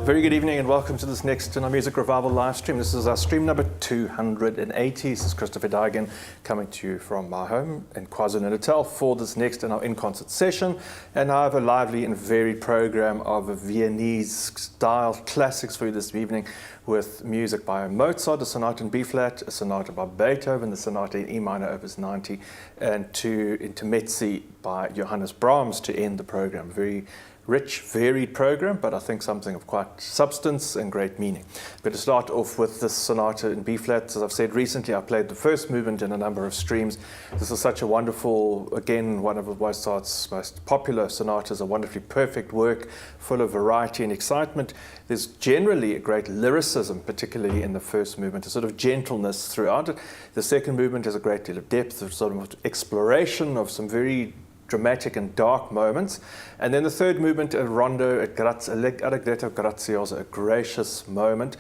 Very good evening and welcome to this next in our Music Revival live stream. This is our stream number 280. This is Christopher Daigen coming to you from my home in KwaZulu-Natal for this next in our in-concert session. And I have a lively and varied program of Viennese style classics for you this evening with music by Mozart, a sonata in B-flat, a sonata by Beethoven, the sonata in E minor, opus 90, and two Intermezzi by Johannes Brahms to end the program. Very rich, varied program, but I think something of quite substance and great meaning. I'm going to start off with this sonata in B-flat. As I've said recently, I played the first movement in a number of streams. This is such a wonderful, again, one of Mozart's most popular sonatas, a wonderfully perfect work, full of variety and excitement. There's generally a great lyricism, particularly in the first movement, a sort of gentleness throughout it. The second movement has a great deal of depth, a sort of exploration of some very dramatic and dark moments. And then the third movement, a rondo, Allegro grazioso, a gracious moment,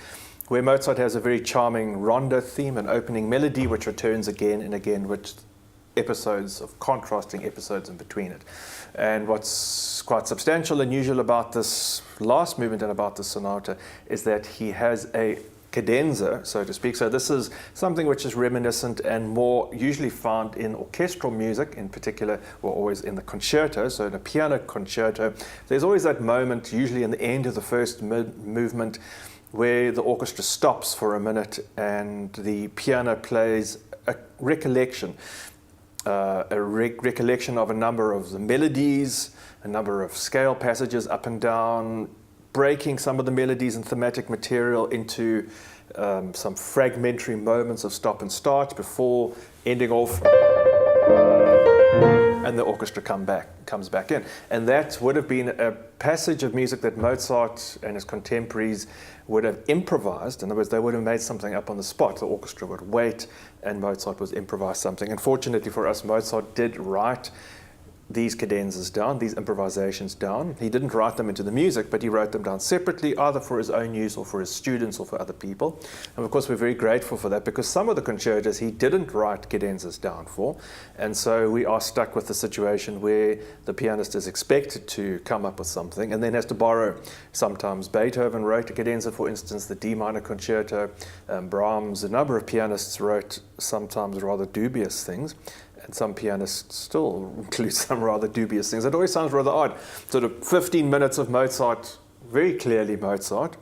where Mozart has a very charming rondo theme, an opening melody which returns again and again with episodes of contrasting episodes in between it. And what's quite substantial and unusual about this last movement and about the sonata is that he has a cadenza, so to speak. So this is something which is reminiscent and more usually found in orchestral music, in particular, or always in the concerto. So in a piano concerto, there's always that moment, usually in the end of the first movement, where the orchestra stops for a minute and the piano plays a recollection. Recollection of a number of the melodies, a number of scale passages up and down, breaking some of the melodies and thematic material into some fragmentary moments of stop and start before ending off, and the orchestra comes back in. And that would have been a passage of music that Mozart and his contemporaries would have improvised. In other words, they would have made something up on the spot. The orchestra would wait, and Mozart would improvise something. And fortunately for us, Mozart did write these cadenzas down, these improvisations down. He didn't write them into the music, but he wrote them down separately, either for his own use or for his students or for other people. And of course, we're very grateful for that, because some of the concertos he didn't write cadenzas down for. And so we are stuck with the situation where the pianist is expected to come up with something and then has to borrow. Sometimes Beethoven wrote a cadenza, for instance, the D minor concerto. Brahms, a number of pianists wrote sometimes rather dubious things. And some pianists still include some rather dubious things. It always sounds rather odd. Sort of 15 minutes of Mozart, very clearly Mozart,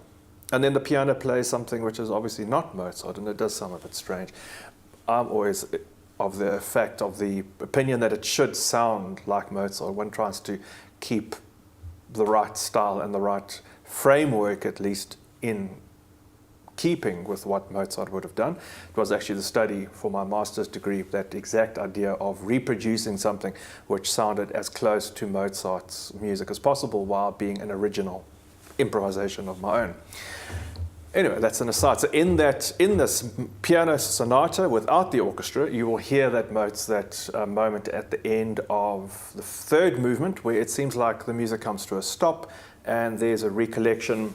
and then the piano plays something which is obviously not Mozart, and it does sound a bit strange. I'm always of the opinion that it should sound like Mozart. One tries to keep the right style and the right framework, at least in keeping with what Mozart would have done. It was actually the study for my master's degree, that exact idea of reproducing something which sounded as close to Mozart's music as possible while being an original improvisation of my own. Anyway, that's an aside. So in this piano sonata without the orchestra, you will hear that moment at the end of the third movement where it seems like the music comes to a stop and there's a recollection.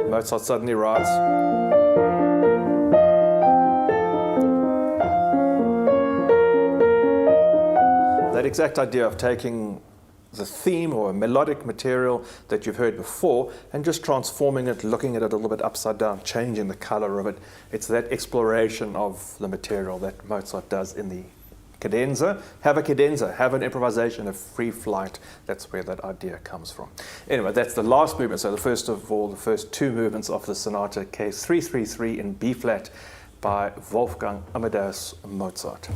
Mozart suddenly writes. That exact idea of taking the theme or a melodic material that you've heard before and just transforming it, looking at it a little bit upside down, changing the color of it. It's that exploration of the material that Mozart does in the cadenza. Have a cadenza, have an improvisation, a free flight. That's where that idea comes from. Anyway, that's the last movement. So the first two movements of the sonata, case 333 in B flat by Wolfgang Amadeus Mozart.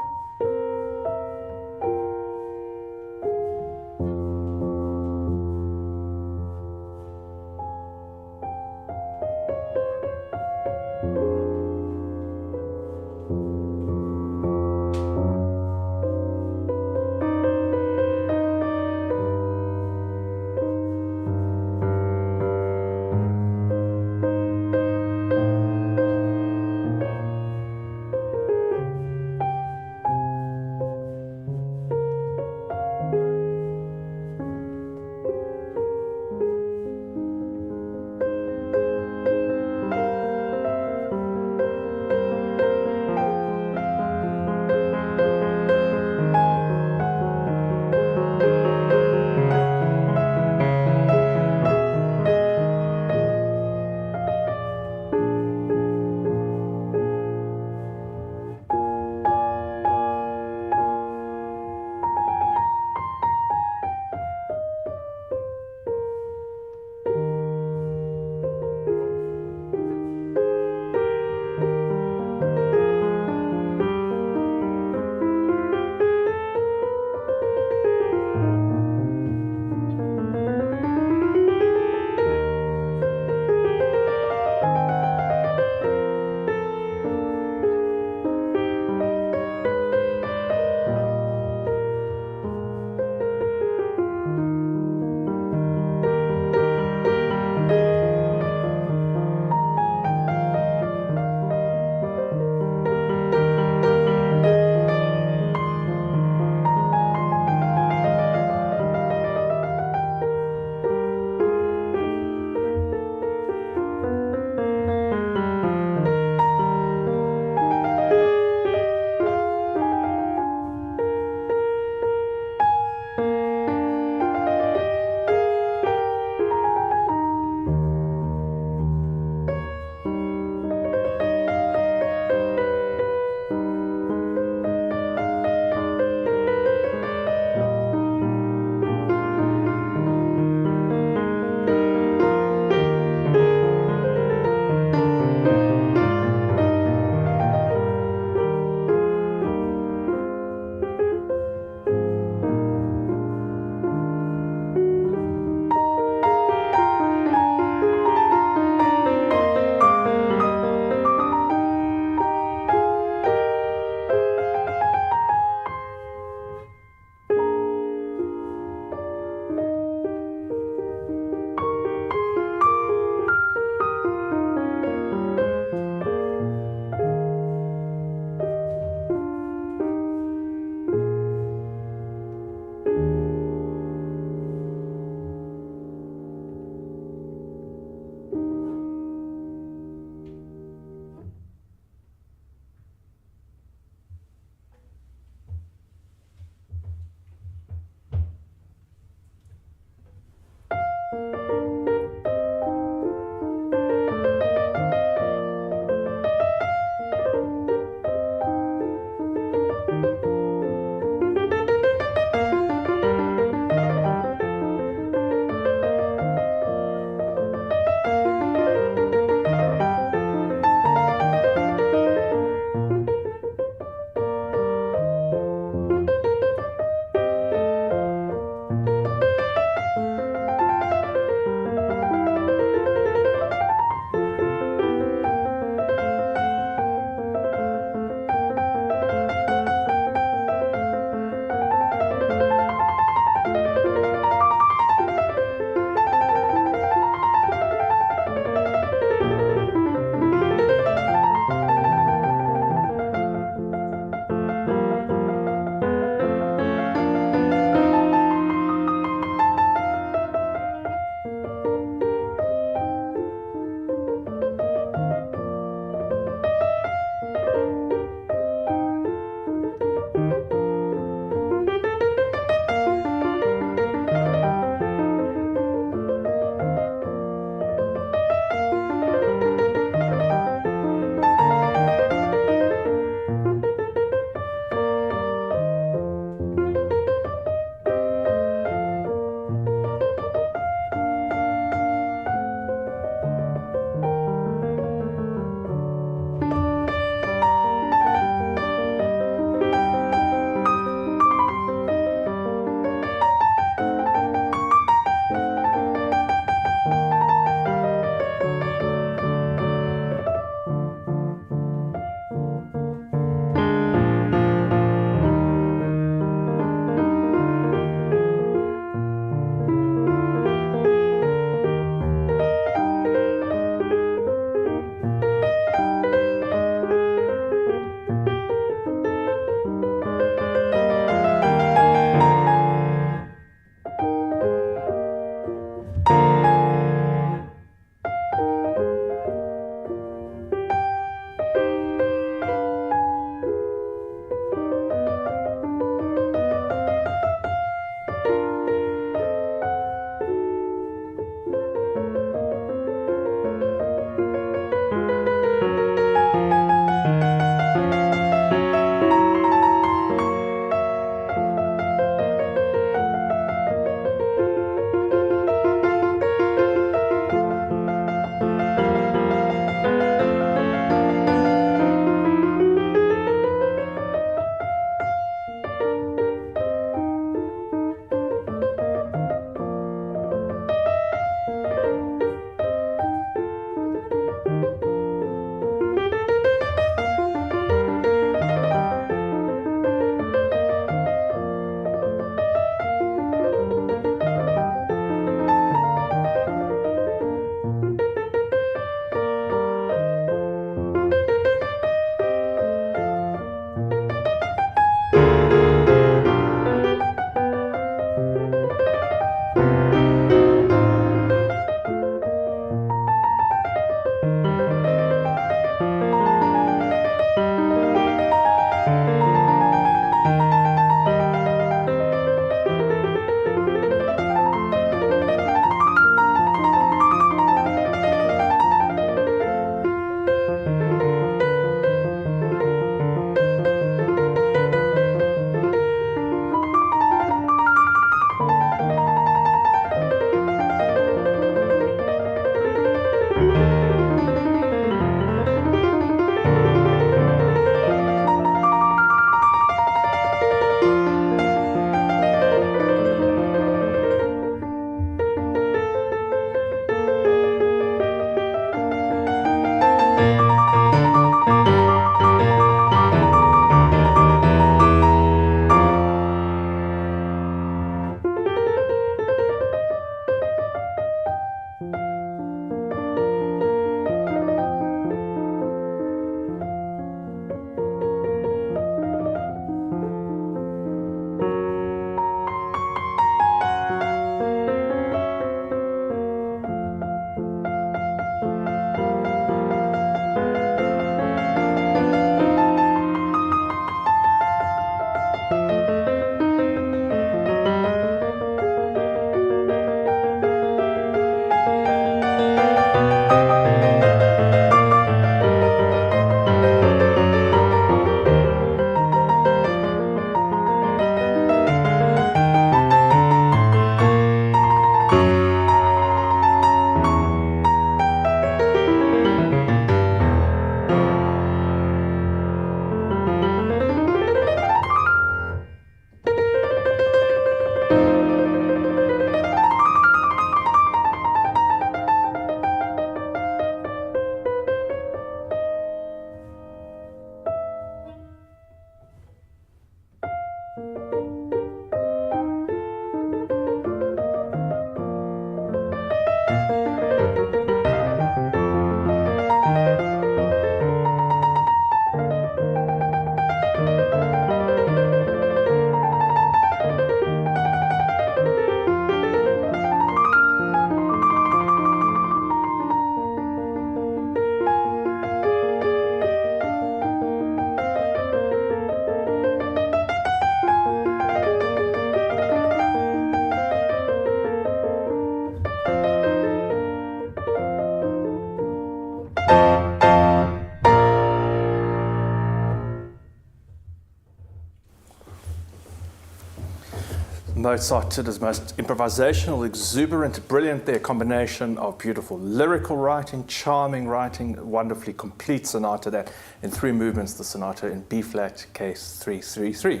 Mozart did his most improvisational, exuberant, brilliant there, combination of beautiful lyrical writing, charming writing, wonderfully complete sonata that in 3 movements, the sonata in B flat, case 333.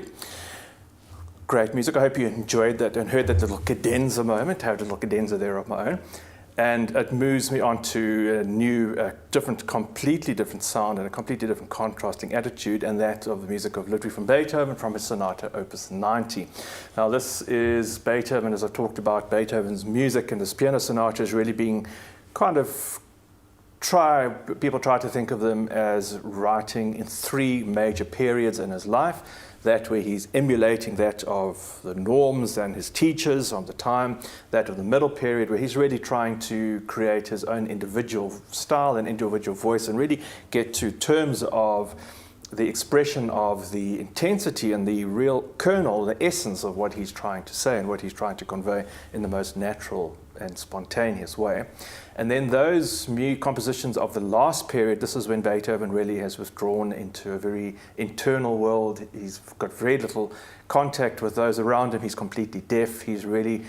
Great music. I hope you enjoyed that and heard that little cadenza moment. I have a little cadenza there of my own. And it moves me on to a new, completely different sound and a completely different contrasting attitude, and that of the music of Ludwig van Beethoven from his Sonata Opus 90. Now this is Beethoven, as I've talked about, Beethoven's music and his piano sonatas really being kind of people try to think of them as writing in 3 major periods in his life. That where he's emulating that of the norms and his teachers of the time, that of the middle period where he's really trying to create his own individual style and individual voice and really get to terms of the expression of the intensity and the real kernel, the essence of what he's trying to say and what he's trying to convey in the most natural and spontaneous way. And then those new compositions of the last period, this is when Beethoven really has withdrawn into a very internal world. He's got very little contact with those around him. He's completely deaf. He's really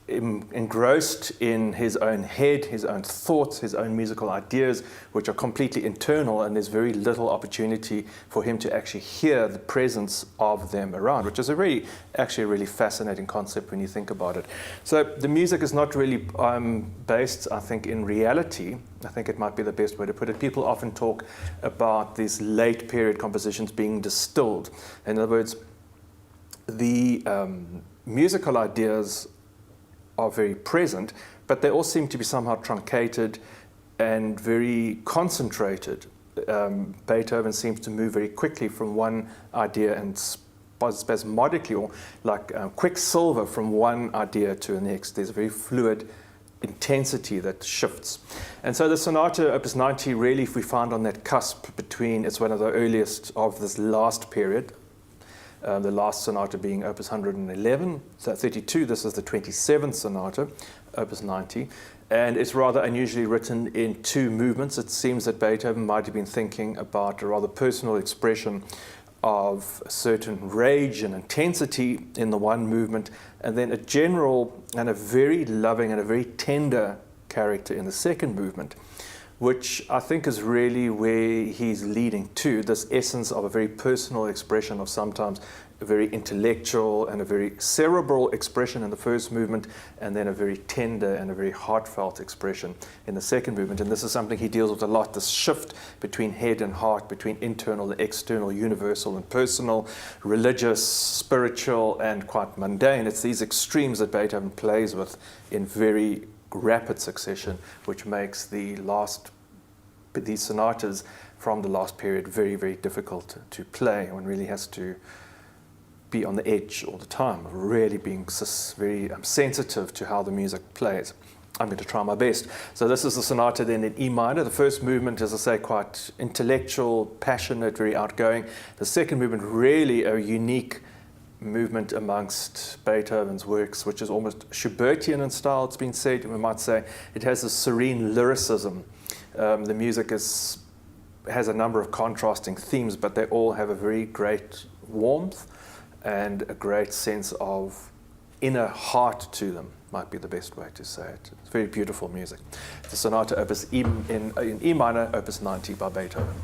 engrossed in his own head, his own thoughts, his own musical ideas, which are completely internal, and there's very little opportunity for him to actually hear the presence of them around, which is actually a really fascinating concept when you think about it. So the music is not really based, I think, in reality. I think it might be the best way to put it. People often talk about these late period compositions being distilled. In other words, the musical ideas are very present, but they all seem to be somehow truncated and very concentrated. Beethoven seems to move very quickly from one idea and spasmodically, or like quicksilver from one idea to the next. There's a very fluid intensity that shifts. And so the Sonata Opus 90 really, if we find on that cusp between, it's one of the earliest of this last period, the last sonata being Opus 111, so 32. This is the 27th sonata, Opus 90, and it's rather unusually written in 2 movements. It seems that Beethoven might have been thinking about a rather personal expression of a certain rage and intensity in the one movement, and then a general and a very loving and a very tender character in the second movement, which I think is really where he's leading to, this essence of a very personal expression of sometimes a very intellectual and a very cerebral expression in the first movement, and then a very tender and a very heartfelt expression in the second movement. And this is something he deals with a lot, this shift between head and heart, between internal and external, universal and personal, religious, spiritual, and quite mundane. It's these extremes that Beethoven plays with in very rapid succession, which makes these sonatas from the last period very, very difficult to play. One really has to be on the edge all the time, really being very sensitive to how the music plays. I'm going to try my best. So this is the sonata then in E minor. The first movement, as I say, quite intellectual, passionate, very outgoing. The second movement, really a unique movement amongst Beethoven's works, which is almost Schubertian in style, it's been said. We might say it has a serene lyricism. The music has a number of contrasting themes, but they all have a very great warmth and a great sense of inner heart to them, might be the best way to say it. It's very beautiful music. The Sonata Opus in E minor, Opus 90 by Beethoven.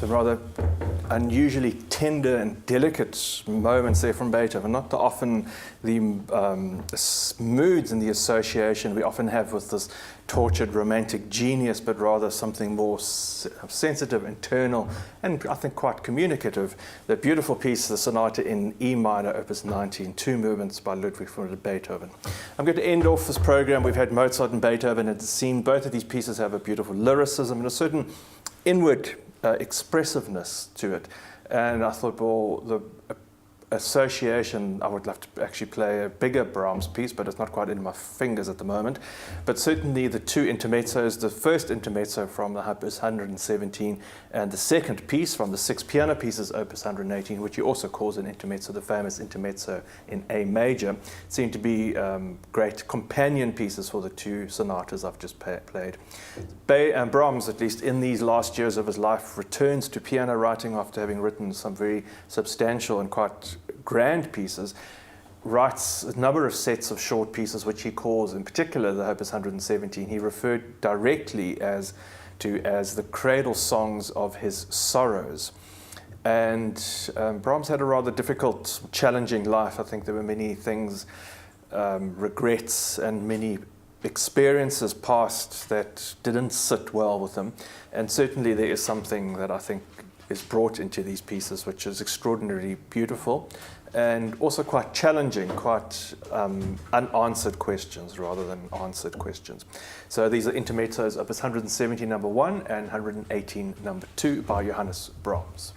Some rather unusually tender and delicate moments there from Beethoven. Not often the moods and the association we often have with this tortured romantic genius, but rather something more sensitive, internal, and I think quite communicative. The beautiful piece, the Sonata in E minor, Opus 19, 2 movements by Ludwig van Beethoven. I'm going to end off this program. We've had Mozart and Beethoven, and it's seen both of these pieces have a beautiful lyricism and a certain inward expressiveness to it. And I thought, well, the association, I would love to actually play a bigger Brahms piece, but it's not quite in my fingers at the moment. But certainly the 2 intermezzos, the first intermezzo from the Opus 117 and the second piece from the 6 piano pieces, Opus 118, which he also calls an intermezzo, the famous intermezzo in A major, seem to be great companion pieces for the 2 sonatas I've just played. Brahms, at least in these last years of his life, returns to piano writing after having written some very substantial and quite grand pieces, writes a number of sets of short pieces which he calls, in particular the Opus 117, he referred directly as the cradle songs of his sorrows. And Brahms had a rather difficult, challenging life. I think there were many things, regrets and many experiences past that didn't sit well with him. And certainly there is something that I think is brought into these pieces which is extraordinarily beautiful and also quite challenging, quite unanswered questions rather than answered questions. So these are intermezzos, Opus 117 number 1 and 118 number 2 by Johannes Brahms.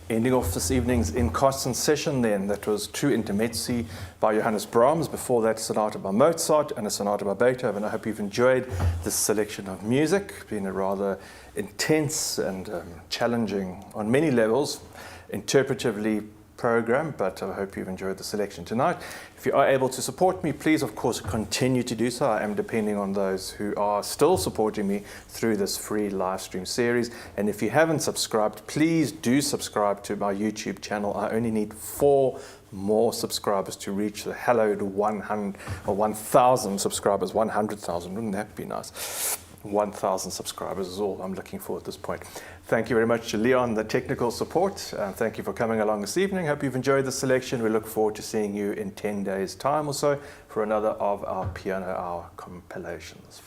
Ending off this evening's in concert session then, that was two Intermezzi by Johannes Brahms, before that Sonata by Mozart and a Sonata by Beethoven. I hope you've enjoyed this selection of music, been a rather intense and challenging on many levels, interpretively program, but I hope you've enjoyed the selection tonight. If you are able to support me, please of course continue to do so. I am depending on those who are still supporting me through this free live stream series. And if you haven't subscribed, please do subscribe to my YouTube channel. I only need 4 more subscribers to reach the hallowed 100 or 1,000 subscribers. 100,000, wouldn't that be nice? 1,000 subscribers is all I'm looking for at this point. Thank you very much to Leon, the technical support. Thank you for coming along this evening. Hope you've enjoyed the selection. We look forward to seeing you in 10 days' time or so for another of our Piano Hour compilations.